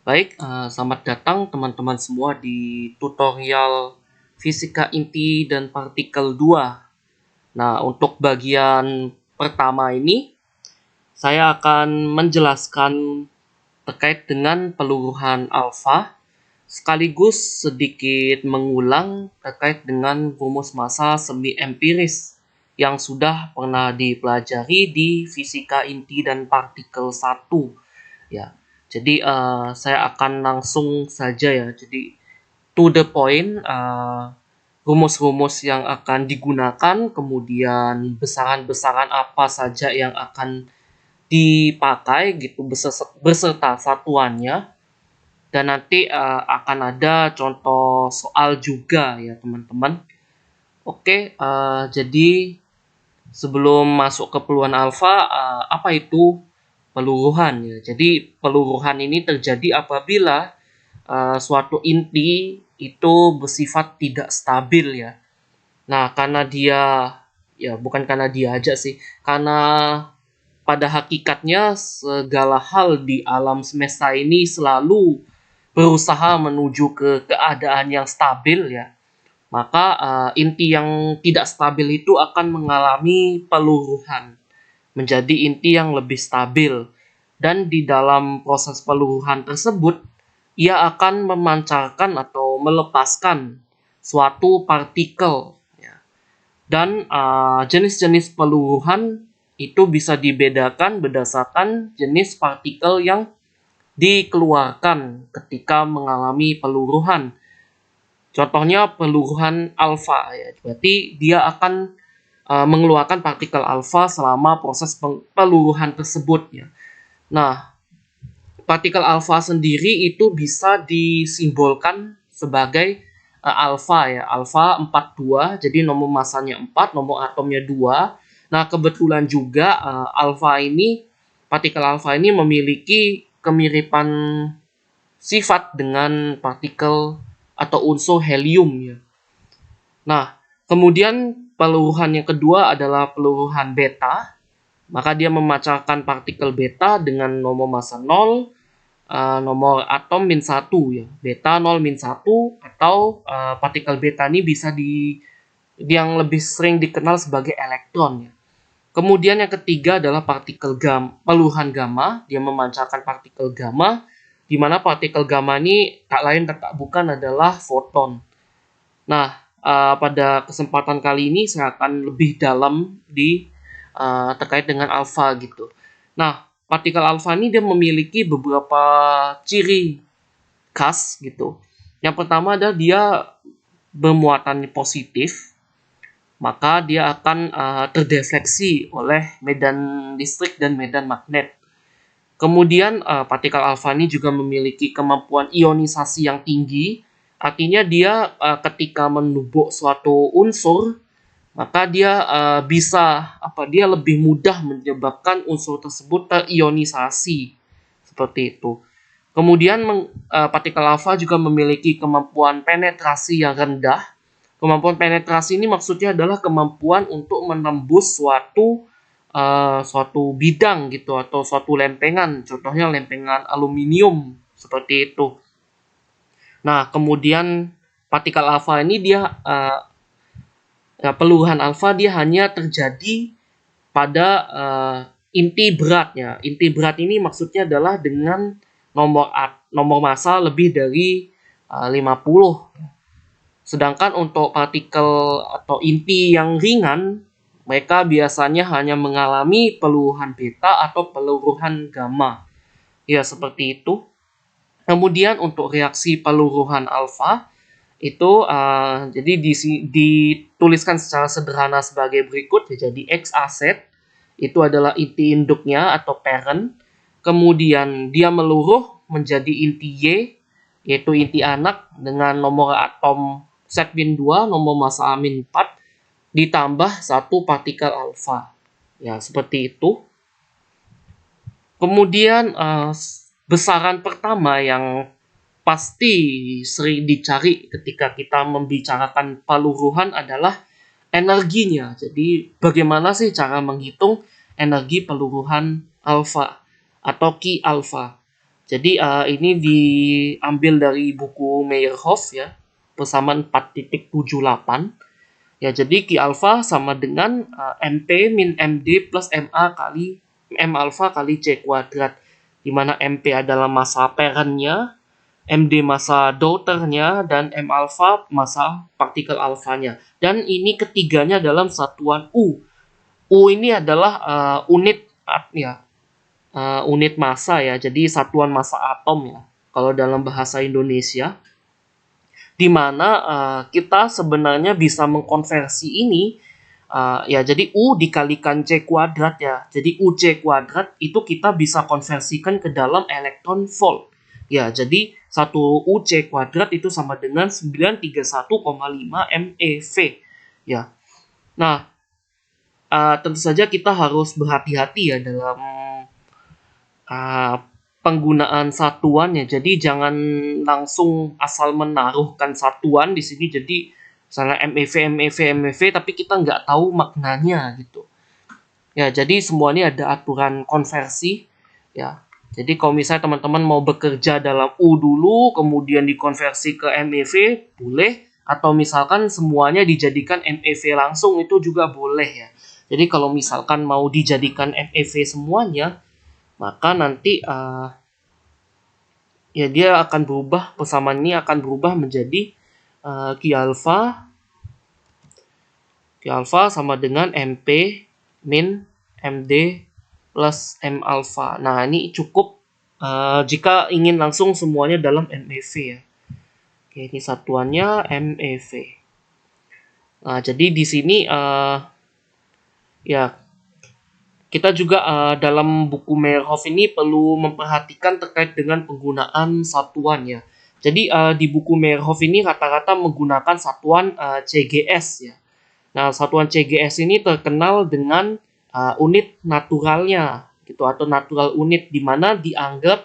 Baik, selamat datang teman-teman semua di tutorial Fisika Inti dan Partikel 2. Nah, untuk bagian pertama ini, saya akan menjelaskan terkait dengan peluruhan alfa, sekaligus sedikit mengulang terkait dengan rumus massa semi empiris yang sudah pernah dipelajari di Fisika Inti dan Partikel 1. Ya, jadi saya akan langsung saja ya. Jadi to the point, rumus-rumus yang akan digunakan, kemudian besaran-besaran apa saja yang akan dipakai gitu beserta satuannya, dan nanti akan ada contoh soal juga ya teman-teman. Oke, jadi sebelum masuk ke peluruhan alfa, apa itu peluruhan ya? Jadi peluruhan ini terjadi apabila suatu inti itu bersifat tidak stabil ya. Nah, karena dia ya bukan karena dia aja sih, karena pada hakikatnya segala hal di alam semesta ini selalu berusaha menuju ke keadaan yang stabil ya. Maka inti yang tidak stabil itu akan mengalami peluruhan menjadi inti yang lebih stabil, dan di dalam proses peluruhan tersebut ia akan memancarkan atau melepaskan suatu partikel ya. Dan jenis-jenis peluruhan itu bisa dibedakan berdasarkan jenis partikel yang dikeluarkan ketika mengalami peluruhan. Contohnya peluruhan alfa ya, berarti dia akan mengeluarkan partikel alfa selama proses peluruhan tersebut ya. Nah, partikel alfa sendiri itu bisa disimbolkan sebagai alfa ya, alfa 42, jadi nomor masanya 4, nomor atomnya 2. Nah, kebetulan juga partikel alfa ini memiliki kemiripan sifat dengan partikel atau unsur helium ya. Nah, kemudian peluruhan yang kedua adalah peluruhan beta. Maka dia memancarkan partikel beta dengan nomor massa 0, nomor atom min 1 ya. Beta 0 min 1, atau partikel beta ini bisa yang lebih sering dikenal sebagai elektron ya. Kemudian yang ketiga adalah partikel peluruhan gamma. Dia memancarkan partikel gamma, di mana partikel gamma ini tak lain tak bukan adalah foton. Nah, pada kesempatan kali ini saya akan lebih dalam terkait dengan alfa gitu. Nah, partikel alfa ini dia memiliki beberapa ciri khas gitu. Yang pertama adalah dia bermuatan positif, maka dia akan terdefleksi oleh medan listrik dan medan magnet. Kemudian partikel alfa ini juga memiliki kemampuan ionisasi yang tinggi. Artinya dia ketika menumbuk suatu unsur, maka dia dia lebih mudah menyebabkan unsur tersebut terionisasi seperti itu. Kemudian partikel alfa juga memiliki kemampuan penetrasi yang rendah. Kemampuan penetrasi ini maksudnya adalah kemampuan untuk menembus suatu bidang gitu, atau suatu lempengan, contohnya lempengan aluminium seperti itu. Nah, kemudian partikel alfa ini peluruhan alfa dia hanya terjadi pada inti beratnya. Inti berat ini maksudnya adalah dengan nomor massa lebih dari 50. Sedangkan untuk partikel atau inti yang ringan, mereka biasanya hanya mengalami peluruhan beta atau peluruhan gamma. Ya, seperti itu. Kemudian untuk reaksi peluruhan alfa itu jadi dituliskan secara sederhana sebagai berikut ya. Jadi X-aset itu adalah inti induknya atau parent. Kemudian dia meluruh menjadi inti Y, yaitu inti anak, dengan nomor atom Z-2, nomor massa A-4, ditambah 1 partikel alfa. Ya, seperti itu. Kemudian besaran pertama yang pasti sering dicari ketika kita membicarakan peluruhan adalah energinya. Jadi bagaimana sih cara menghitung energi peluruhan alfa atau Ki alfa? Jadi ini diambil dari buku Meyerhof ya, persamaan 4.78. Ya, jadi Q alpha sama dengan MP min MD plus MA kali M alpha kali C kuadrat. Di mana MP adalah massa parentnya, MD massa daughternya, dan M alpha massa partikel alfanya. Dan ini ketiganya dalam satuan U. U ini adalah unit massa ya. Jadi satuan massa atom ya. Kalau dalam bahasa Indonesia, di mana kita sebenarnya bisa mengkonversi ini ya, jadi U dikalikan C kuadrat ya. Jadi UC kuadrat itu kita bisa konversikan ke dalam elektron volt. Ya, jadi 1 UC kuadrat itu sama dengan 931,5 MeV. Ya. Nah, tentu saja kita harus berhati-hati ya dalam penggunaan satuannya. Jadi jangan langsung asal menaruhkan satuan di sini. Jadi misalnya MeV tapi kita nggak tahu maknanya gitu. Ya, jadi semuanya ada aturan konversi ya. Jadi kalau misalnya teman-teman mau bekerja dalam U dulu kemudian dikonversi ke MeV boleh, atau misalkan semuanya dijadikan MeV langsung itu juga boleh ya. Jadi kalau misalkan mau dijadikan MeV semuanya, maka nanti ya dia akan berubah, persamaan ini akan berubah menjadi Q alpha sama dengan MP min MD plus M alpha. Nah, ini cukup jika ingin langsung semuanya dalam MeV ya. Oke, ini satuannya MeV. Nah, jadi di sini ya kita juga dalam buku Meyerhof ini perlu memperhatikan terkait dengan penggunaan satuan ya. Jadi di buku Meyerhof ini rata-rata menggunakan satuan CGS ya. Nah, satuan CGS ini terkenal dengan unit naturalnya gitu, atau natural unit, di mana dianggap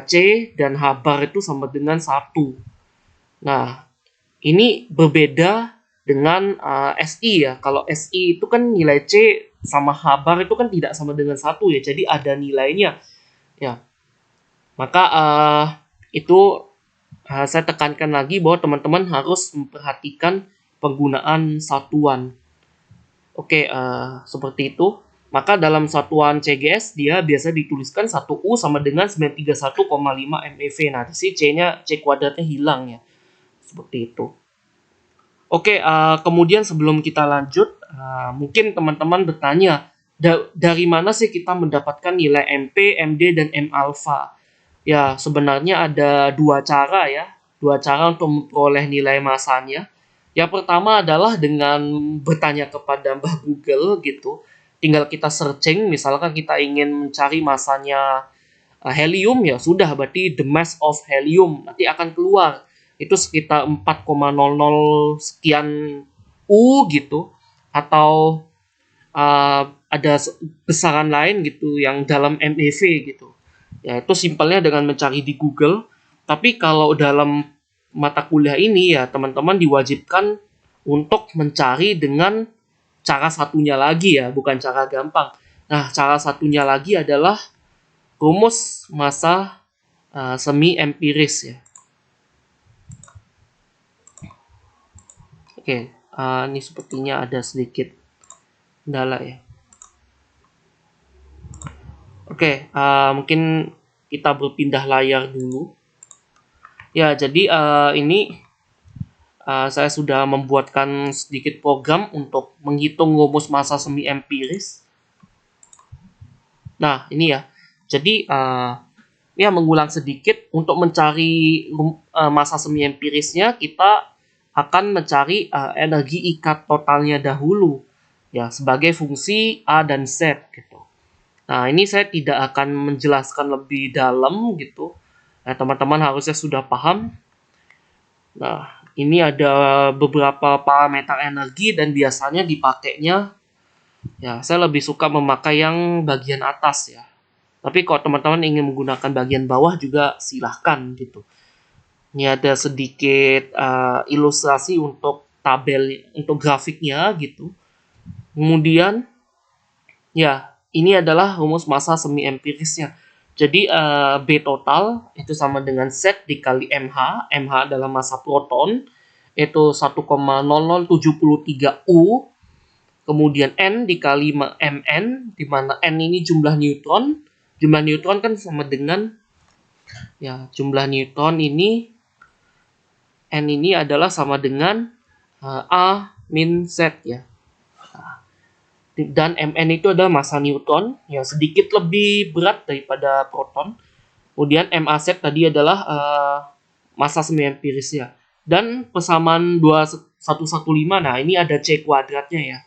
C dan H bar itu sama dengan 1. Nah, ini berbeda dengan SI ya. Kalau SI itu kan nilai C sama H bar itu kan tidak sama dengan 1 ya. Jadi ada nilainya ya. Maka itu saya tekankan lagi bahwa teman-teman harus memperhatikan penggunaan satuan. Oke, seperti itu. Maka dalam satuan CGS dia biasa dituliskan 1U sama dengan 931,5 MeV. Nah, di sini C-nya, C kuadratnya hilang ya. Seperti itu. Oke, kemudian sebelum kita lanjut, mungkin teman-teman bertanya, dari mana sih kita mendapatkan nilai MP, MD, dan M alpha? Ya, sebenarnya ada dua cara ya. Dua cara untuk memperoleh nilai massanya. Yang pertama adalah dengan bertanya kepada Mbah Google gitu. Tinggal kita searching, misalkan kita ingin mencari massanya helium, ya sudah, berarti the mass of helium nanti akan keluar. Itu sekitar 4,00 sekian U gitu. Atau ada besaran lain gitu yang dalam MeV gitu. Ya, itu simpelnya dengan mencari di Google. Tapi kalau dalam mata kuliah ini ya teman-teman diwajibkan untuk mencari dengan cara satunya lagi ya, bukan cara gampang. Nah, cara satunya lagi adalah rumus massa semi empiris ya. Oke, ini sepertinya ada sedikit kendala ya. Oke, mungkin kita berpindah layar dulu. Ya, jadi ini saya sudah membuatkan sedikit program untuk menghitung rumus massa semi empiris. Nah, ini ya. Jadi ya mengulang sedikit, untuk mencari massa semi empirisnya kita akan mencari energi ikat totalnya dahulu ya, sebagai fungsi A dan Z gitu. Nah, ini saya tidak akan menjelaskan lebih dalam gitu. Nah, teman-teman harusnya sudah paham. Nah, ini ada beberapa parameter energi dan biasanya dipakainya ya, saya lebih suka memakai yang bagian atas ya. Tapi kalau teman-teman ingin menggunakan bagian bawah juga silahkan gitu. Ini ada sedikit ilustrasi untuk tabel, untuk grafiknya gitu. Kemudian ya, ini adalah rumus massa semi empirisnya. Jadi B total itu sama dengan Z dikali MH. MH adalah massa proton, itu 1,0073 U. Kemudian N dikali Mn, di mana N ini jumlah neutron. Jumlah neutron kan sama dengan, ya, jumlah neutron ini, N ini adalah sama dengan A min Z, ya. Dan Mn itu adalah massa neutron yang sedikit lebih berat daripada proton. Kemudian MaZ tadi adalah massa semi empiris, ya. Dan persamaan 2115, nah ini ada C kuadratnya, ya.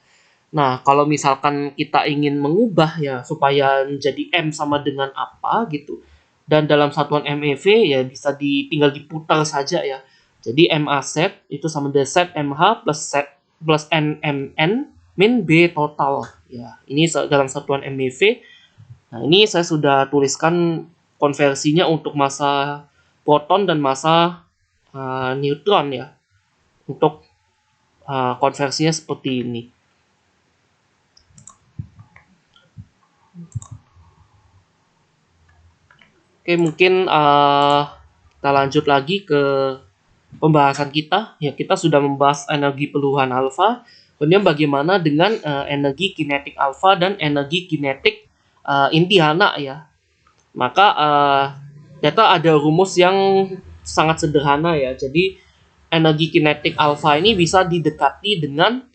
Nah, kalau misalkan kita ingin mengubah, ya, supaya menjadi M sama dengan apa gitu, dan dalam satuan MeV, ya, bisa tinggal diputar saja, ya. Jadi MaZ itu sama dengan ZMH plus Z plus NMN min B total, ya. Ini dalam satuan MeV. Nah, ini saya sudah tuliskan konversinya untuk massa proton dan massa neutron, ya. Untuk konversinya seperti ini. Oke, mungkin kita lanjut lagi ke pembahasan kita. Ya, kita sudah membahas energi peluruhan alfa. Kemudian bagaimana dengan energi kinetik alfa dan energi kinetik inti anak, ya. Maka ternyata ada rumus yang sangat sederhana, ya. Jadi energi kinetik alfa ini bisa didekati dengan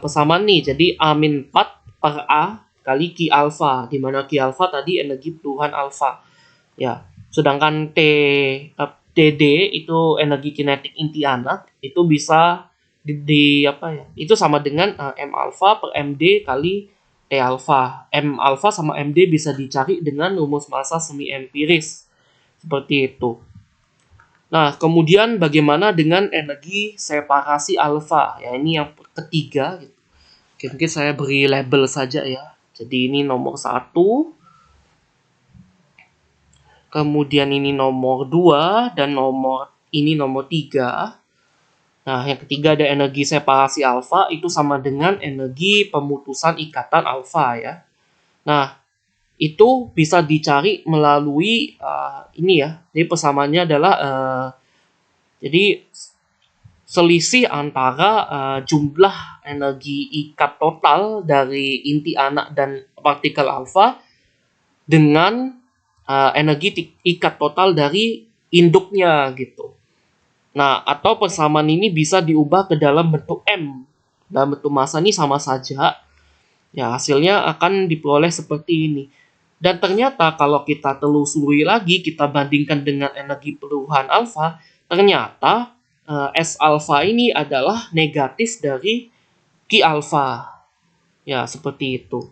persamaan nih. Jadi A-4 per A kali Q alfa, di mana Q alfa tadi energi peluruhan alfa. Ya, sedangkan TD itu energi kinetik inti anak, itu bisa apa ya? Itu sama dengan M alfa per MD kali T alfa. M alfa sama MD bisa dicari dengan rumus massa semi empiris. Seperti itu. Nah, kemudian bagaimana dengan energi separasi alfa? Ya, ini yang ketiga. Oke, mungkin saya beri label saja, ya. Jadi ini nomor 1. Kemudian ini nomor 2 dan ini nomor 3. Nah, yang ketiga ada energi separasi alfa, itu sama dengan energi pemutusan ikatan alfa, ya. Nah, itu bisa dicari melalui ini, ya. Jadi persamaannya adalah jadi selisih antara jumlah energi ikat total dari inti anak dan partikel alfa dengan energi ikat total dari induknya gitu. Nah, atau persamaan ini bisa diubah ke dalam bentuk M. Dalam bentuk massa ini sama saja. Ya, hasilnya akan diperoleh seperti ini. Dan ternyata kalau kita telusuri lagi, kita bandingkan dengan energi peluruhan alfa, ternyata S alfa ini adalah negatif dari Q alfa. Ya, seperti itu.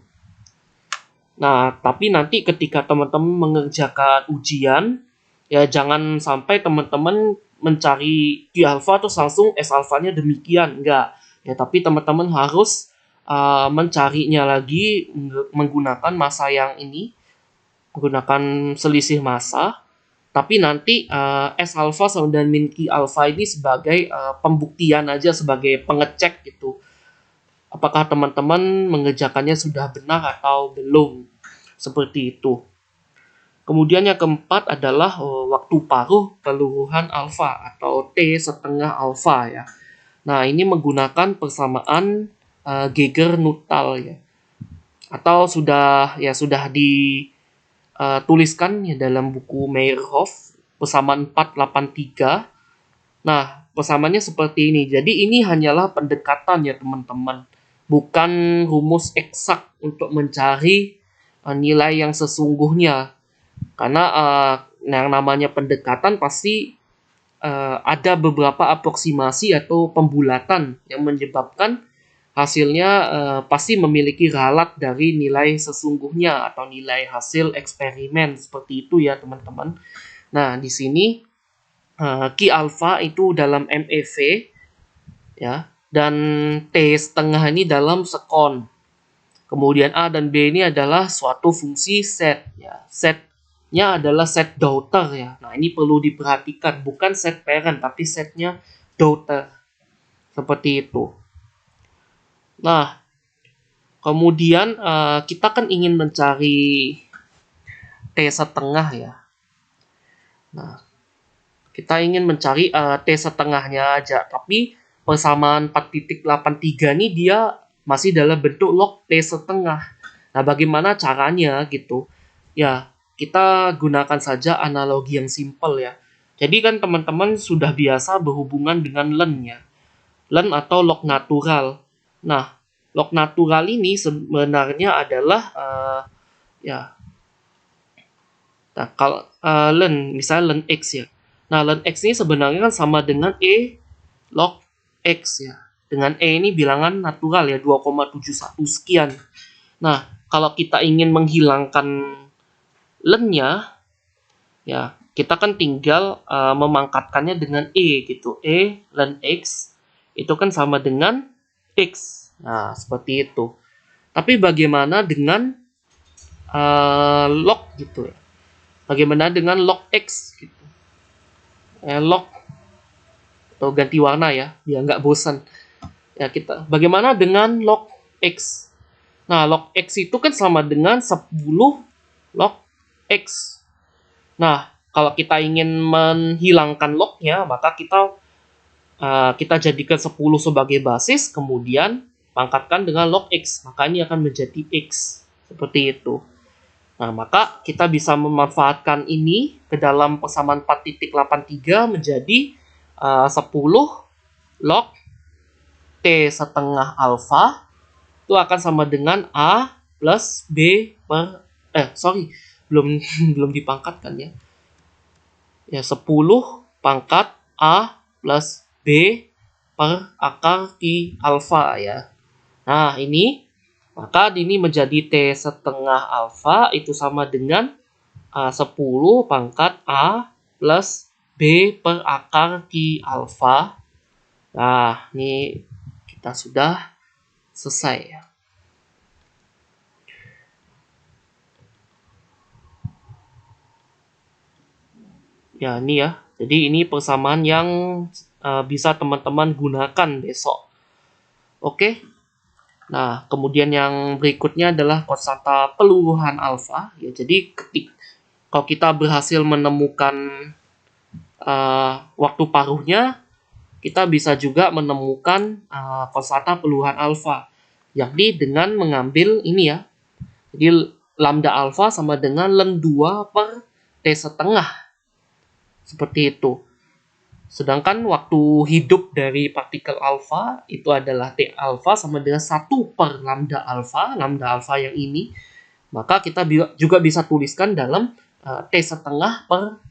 Nah, tapi nanti ketika teman-teman mengerjakan ujian, ya jangan sampai teman-teman mencari Q alpha terus langsung S alpha-nya demikian. Enggak. Ya, tapi teman-teman harus mencarinya lagi menggunakan massa yang ini, menggunakan selisih massa. Tapi nanti S alpha sama dan min Q alpha ini sebagai pembuktian aja, sebagai pengecek gitu. Apakah teman-teman mengerjakannya sudah benar atau belum. Seperti itu. Kemudian yang keempat adalah waktu paruh peluruhan alfa atau T setengah alfa, ya. Nah, ini menggunakan persamaan Geiger-Nuttall, ya. Atau sudah dituliskan ya dalam buku Meyerhof persamaan 483. Nah, persamaannya seperti ini. Jadi ini hanyalah pendekatan, ya teman-teman. Bukan rumus eksak untuk mencari nilai yang sesungguhnya, karena yang namanya pendekatan pasti ada beberapa aproksimasi atau pembulatan yang menyebabkan hasilnya pasti memiliki ralat dari nilai sesungguhnya atau nilai hasil eksperimen, seperti itu, ya teman-teman. Nah, di sini Q alpha itu dalam MeV, ya, dan T setengah ini dalam sekon. Kemudian A dan B ini adalah suatu fungsi set, ya. Setnya adalah set daughter, ya. Nah, ini perlu diperhatikan, bukan set parent tapi setnya daughter. Seperti itu. Nah, kemudian kita kan ingin mencari T setengah ya. Nah, kita ingin mencari T setengahnya aja, tapi persamaan 4.83 ini dia masih dalam bentuk log T setengah. Nah, bagaimana caranya gitu? Ya, kita gunakan saja analogi yang simpel ya. Jadi kan teman-teman sudah biasa berhubungan dengan len ya. Len atau log natural. Nah, log natural ini sebenarnya adalah ya. Nah, kalau len misalnya len x ya. Nah, len x ini sebenarnya kan sama dengan log x ya. Dengan ini bilangan natural ya, 2,71 sekian. Nah, kalau kita ingin menghilangkan lennya, ya kita kan tinggal memangkatkannya dengan gitu. Len x itu kan sama dengan x. Nah, seperti itu. Tapi bagaimana dengan log gitu ya? Bagaimana dengan log x gitu? Log atau ganti warna ya, biar nggak bosan. Ya kita. Bagaimana dengan log x? Nah, log x itu kan sama dengan 10 log x. Nah, kalau kita ingin menghilangkan lognya, maka kita jadikan 10 sebagai basis, kemudian pangkatkan dengan log x. Maka ini akan menjadi x. Seperti itu. Nah, maka kita bisa memanfaatkan ini ke dalam persamaan 4.83 menjadi 10 log T setengah alfa itu akan sama dengan A plus B per belum belum dipangkatkan ya. Ya 10 pangkat A plus B per akar Q alfa ya. Nah, maka ini menjadi T setengah alfa itu sama dengan 10 pangkat A plus B per akar Q alfa. Nah, ini kita sudah selesai ya. Ya, ini ya. Jadi ini persamaan yang bisa teman-teman gunakan besok. Oke. Nah, kemudian yang berikutnya adalah konstanta peluruhan alfa. Ya, jadi kalau kita berhasil menemukan waktu paruhnya, kita bisa juga menemukan konstanta peluruhan alfa, yakni dengan mengambil ini ya. Jadi lambda alfa sama dengan len 2 per T setengah. Seperti itu. Sedangkan waktu hidup dari partikel alfa itu adalah T alfa sama dengan 1 per lambda alfa yang ini. Maka kita juga bisa tuliskan dalam T setengah per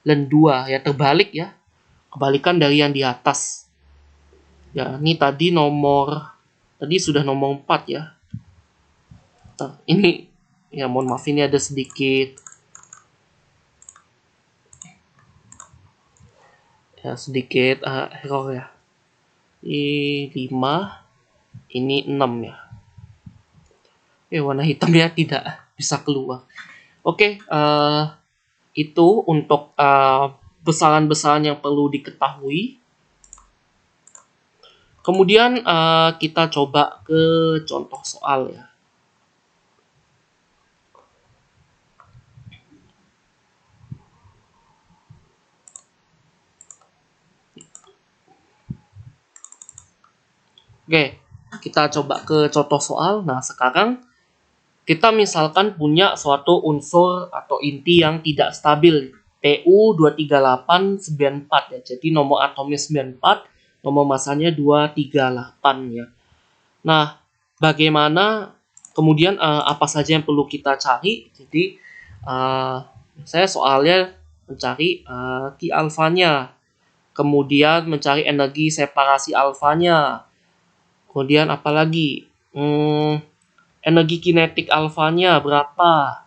len 2 ya, terbalik ya. Kebalikan dari yang di atas. Ya, ini tadi sudah nomor 4 ya. Nah, ini ya mohon maaf ini ada sedikit error ya. Ini 5, ini 6 ya. Warna hitamnya tidak bisa keluar. Oke, itu untuk besaran-besaran yang perlu diketahui. Kemudian kita coba ke contoh soal ya. Oke, kita coba ke contoh soal. Nah, sekarang kita misalkan punya suatu unsur atau inti yang tidak stabil, Pu 23894 ya. Jadi nomor atomnya 94, nomor masanya 238 ya. Nah, bagaimana kemudian apa saja yang perlu kita cari? Jadi saya soalnya mencari Q alfanya, kemudian mencari energi separasi alfanya. Kemudian apalagi? Energi kinetik alfanya berapa?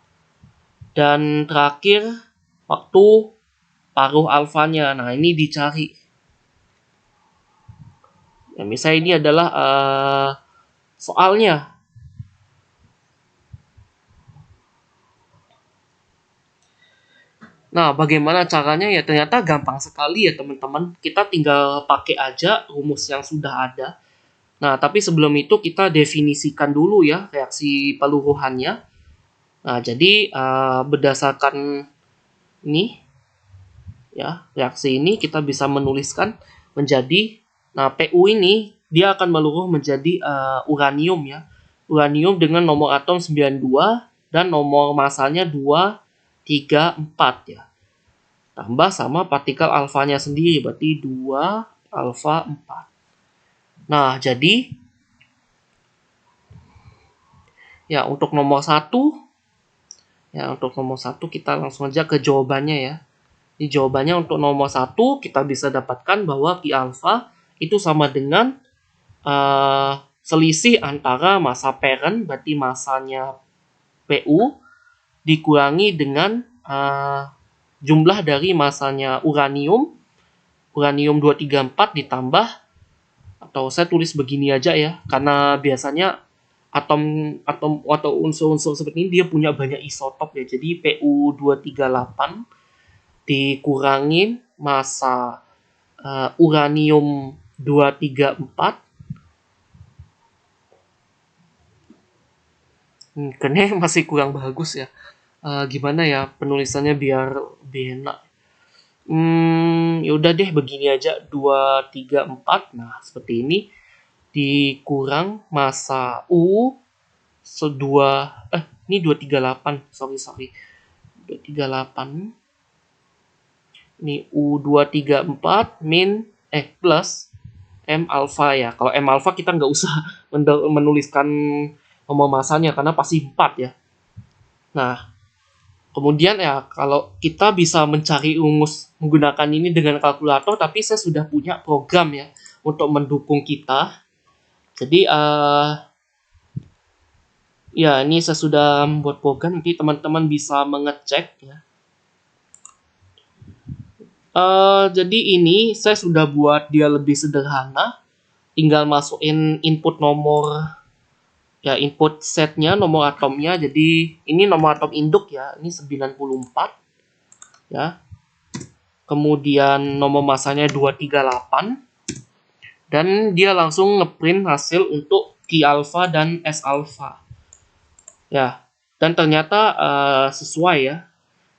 Dan terakhir, waktu paruh alfanya. Nah, ini dicari. Ya, misalnya ini adalah soalnya. Nah, bagaimana caranya ya? Ternyata gampang sekali ya teman-teman. Kita tinggal pakai aja rumus yang sudah ada. Nah, tapi sebelum itu kita definisikan dulu ya reaksi peluruhannya. Nah, jadi berdasarkan ini ya, reaksi ini kita bisa menuliskan menjadi, nah Pu ini dia akan meluruh menjadi uranium ya. Uranium dengan nomor atom 92 dan nomor masanya 234 ya. Tambah sama partikel alfanya sendiri, berarti 2 alfa 4. Nah, jadi ya untuk nomor 1 kita langsung aja ke jawabannya ya. Di jawabannya untuk nomor 1 kita bisa dapatkan bahwa Q alpha itu sama dengan selisih antara massa parent, berarti massanya Pu, dikurangi dengan jumlah dari massanya uranium 234 ditambah, atau saya tulis begini aja ya, karena biasanya atom atau unsur-unsur seperti ini dia punya banyak isotop ya. Jadi Pu 238 dikurangin massa uranium 234. Kayaknya masih kurang bagus ya. Gimana ya penulisannya biar lebih enak. Yaudah deh begini aja, 234. Nah, seperti ini dikurang massa U ini 238. Sorry. 238. Ini U234 plus M alpha ya. Kalau M alpha kita nggak usah menuliskan nomor masanya karena pasti 4 ya. Nah, kemudian ya kalau kita bisa mencari rumus menggunakan ini dengan kalkulator, tapi saya sudah punya program ya untuk mendukung kita. Jadi ya ini saya sudah membuat program, nanti teman-teman bisa mengecek ya. Jadi ini saya sudah buat dia lebih sederhana. Tinggal masukin input nomor ya, input setnya, nomor atomnya. Jadi ini nomor atom induk ya, ini 94 ya. Kemudian nomor masanya 238 dan dia langsung ngeprint hasil untuk Q alpha dan S alpha ya. Dan ternyata sesuai ya.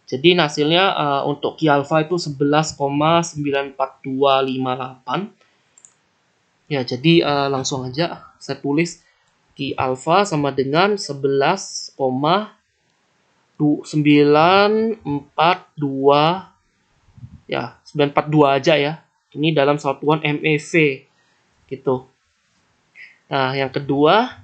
Jadi hasilnya untuk Q alpha itu 11,94258. Ya, jadi langsung aja saya tulis Q alpha sama dengan 11,942 ya, 942 aja ya. Ini dalam satuan MeV gitu. Nah, yang kedua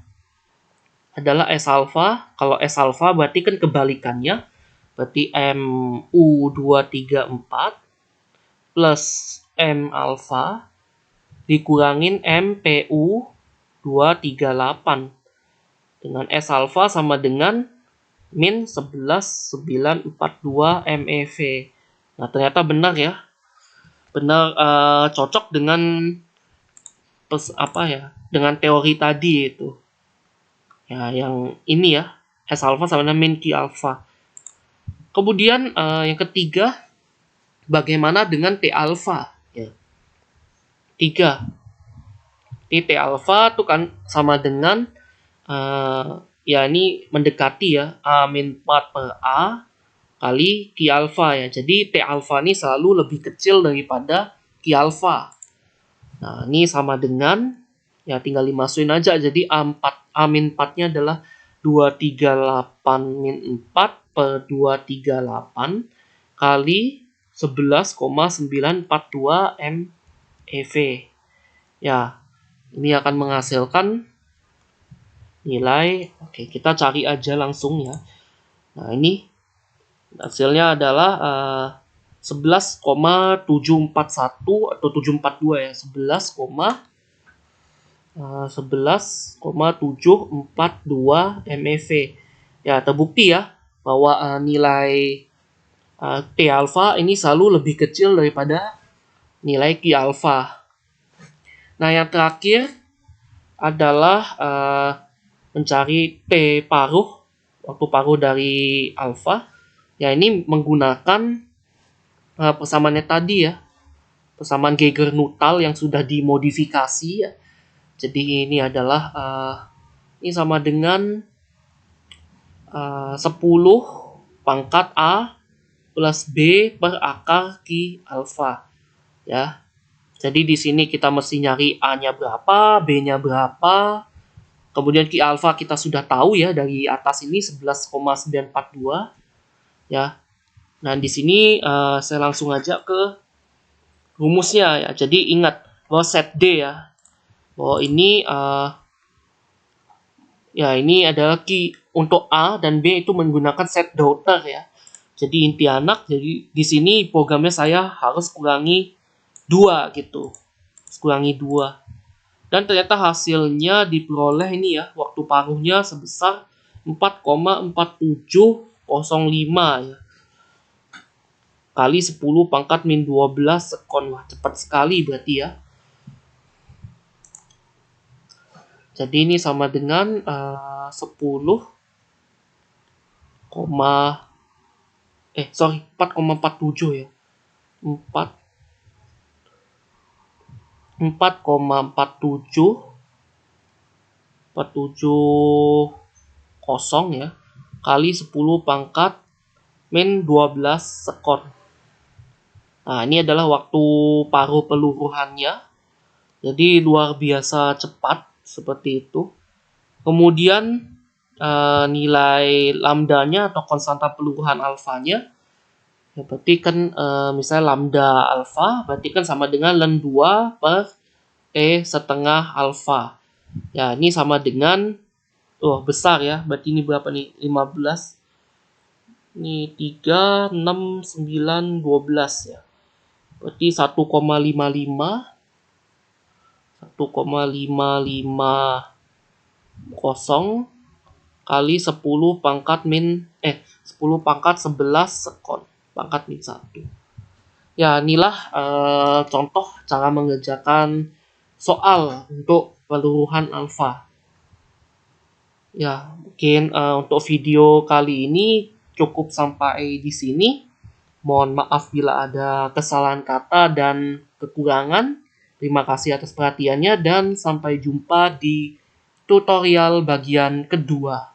adalah S alpha. Kalau S alpha berarti kan kebalikannya. Berarti Mu234 plus M alpha dikurangin MPU 238 dengan S alpha sama dengan min 11,942 MeV. Nah, ternyata benar ya. Benar cocok dengan dengan teori tadi itu. Ya, yang ini ya, S alpha sama dengan min Q alpha. Kemudian yang ketiga, bagaimana dengan T alpha? Ya. 3. T alpha itu kan sama dengan ya ini mendekati ya A-4 per A kali Q alpha ya. Jadi T alpha ini selalu lebih kecil daripada Q alpha. Nah, ini sama dengan ya tinggal dimasukin aja. Jadi A-4-nya adalah 238-4 per 238 kali 11,942 MeV. Ya, ini akan menghasilkan nilai, oke kita cari aja langsung ya. Nah, ini hasilnya adalah 11,741 atau 742 ya. 11,742 MeV. Ya, terbukti ya bahwa nilai T alpha ini selalu lebih kecil daripada nilai Q alpha. Nah, yang terakhir adalah mencari T paruh, waktu paruh dari alpha. Ya, ini menggunakan persamaannya tadi ya, persamaan Geiger-Nuttall yang sudah dimodifikasi ya. Jadi ini adalah ini sama dengan 10 pangkat A plus B per akar Q alfa. Ya. Jadi di sini kita mesti nyari A-nya berapa, B-nya berapa. Kemudian Q alfa kita sudah tahu ya dari atas ini 11,942 ya. Nah, di sini saya langsung aja ke rumusnya ya. Jadi ingat bahwa set D ya. Bahwa ini ini adalah Q untuk A dan B itu menggunakan set daughter ya. Jadi inti anak, jadi di sini programnya saya harus kurangi 2 gitu. Kurangi 2. Dan ternyata hasilnya diperoleh ini ya, waktu paruhnya sebesar 4,4705 ya. Kali 10 pangkat min 12 sekon. Wah, cepat sekali berarti ya. Jadi ini sama dengan 4,47 ya. 4,47 ya kali 10 pangkat min 12 sekon. Nah, ini adalah waktu paruh peluruhannya. Jadi luar biasa cepat seperti itu. Kemudian nilai lambdanya atau konstanta peluruhan alfanya ya, berarti kan misalnya lambda alfa berarti kan sama dengan ln 2 per E setengah alfa. Ya, ini sama dengan besar ya. Berarti ini berapa nih? 15. Ini 3, 6, 9, 12 ya. Berarti 1,55 kali 10 pangkat 10 pangkat 11 sekon pangkat min 1. Ya, inilah contoh cara mengerjakan soal untuk peluruhan alfa. Ya, mungkin untuk video kali ini cukup sampai di sini. Mohon maaf bila ada kesalahan kata dan kekurangan. Terima kasih atas perhatiannya dan sampai jumpa di tutorial bagian kedua.